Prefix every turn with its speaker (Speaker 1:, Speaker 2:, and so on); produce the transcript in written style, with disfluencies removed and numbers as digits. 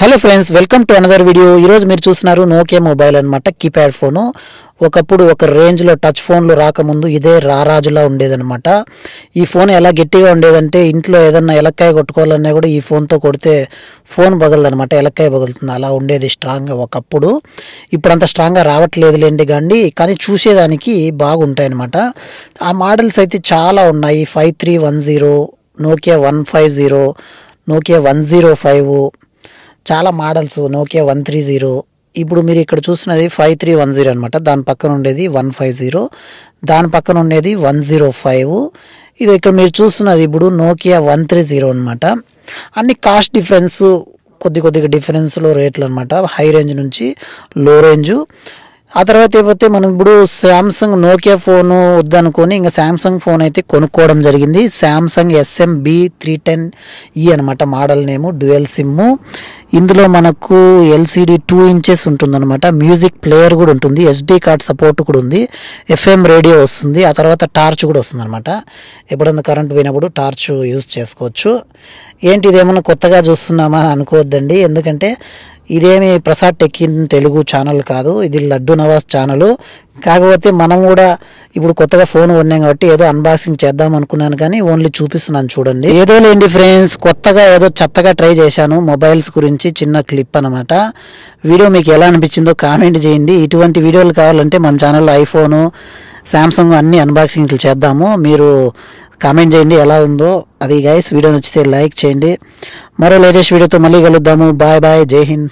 Speaker 1: Hello friends, welcome to another video. ఈరోజు మీరు చూస్తున్నారు నోకియా మొబైల్ అనమాట. Keypad phone. ఒకప్పుడు ఒక రేంజ్లో టచ్ ఫోన్లు రాకముందు ఇదే రారాజులా ఉండేదనమాట. ఈ ఫోన్ ఎలా గట్టిగా ఉండేదంటే ఇంట్లో ఏదన్నా ఎలక్కాయ కొట్టుకోవాలన్నా కూడా ఈ ఫోన్తో కొడితే ఫోన్ పగలదనమాట, ఎలక్కాయ పగులుతుంది. అలా ఉండేది స్ట్రాంగ్గా ఒకప్పుడు. ఇప్పుడు అంత స్ట్రాంగ్గా రావట్లేదులేండి కానీ చూసేదానికి బాగుంటాయి అనమాట. ఆ మోడల్స్ అయితే చాలా ఉన్నాయి. 5310, నోకియా 150, నోకియా 105, చాలా మోడల్స్, నోకియా 130. ఇప్పుడు మీరు ఇక్కడ చూస్తున్నది 5310 అనమాట. దాని పక్కన ఉండేది 150, దాని పక్కన ఉండేది 105. ఇది ఇక్కడ మీరు చూస్తున్నది ఇప్పుడు నోకియా 130 అనమాట. అన్ని కాస్ట్ డిఫరెన్స్, కొద్దిగా డిఫరెన్స్లో రేట్లు అనమాట. హై రేంజ్ నుంచి లో రేంజు. ఆ తర్వాత అయిపోతే మనం ఇప్పుడు శాంసంగ్ నోకియా ఫోను వద్దనుకొని ఇంకా శాంసంగ్ ఫోన్ అయితే కొనుక్కోవడం జరిగింది. శాంసంగ్ SM-B310E అనమాట మోడల్ నేము, డ్యూయల్ సిమ్. ఇందులో మనకు LCD 2 inches ఉంటుందన్నమాట. మ్యూజిక్ ప్లేయర్ కూడా ఉంటుంది, SD కార్డ్ సపోర్ట్ కూడా ఉంది, FM రేడియో వస్తుంది, ఆ తర్వాత టార్చ్ కూడా వస్తుంది అనమాట. ఎప్పుడన్నా కరెంట్ పోయినప్పుడు టార్చ్ యూజ్ చేసుకోవచ్చు. ఏంటి ఇదేమన్నా కొత్తగా చూస్తున్నామా అని అనుకోవద్దండి, ఎందుకంటే ఇదేమి Prasad tech in Telugu channel కాదు, ఇది లడ్డు నవాజ్ ఛానల్. కాకపోతే మనం కూడా ఇప్పుడు కొత్తగా ఫోన్ కొన్నాం కాబట్టి ఏదో అన్బాక్సింగ్ చేద్దాం అనుకున్నాను, కానీ ఓన్లీ చూపిస్తున్నాను చూడండి. ఏదో లేండి ఫ్రెండ్స్, కొత్తగా ఏదో చెత్తగా ట్రై చేశాను మొబైల్స్ గురించి, చిన్న క్లిప్ అనమాట. వీడియో మీకు ఎలా అనిపించిందో కామెంట్ చేయండి. ఇటువంటి వీడియోలు కావాలంటే మన ఛానల్లో ఐఫోను, శాంసంగ్ అన్ని అన్బాక్సింగ్లు చేద్దాము. మీరు కామెంట్ చేయండి ఎలా ఉందో అది. గైస్, వీడియో నచ్చితే లైక్ చేయండి. మరో లేటెస్ట్ వీడియోతో మళ్ళీ కలుద్దాము. బాయ్ బాయ్, జై హింద్.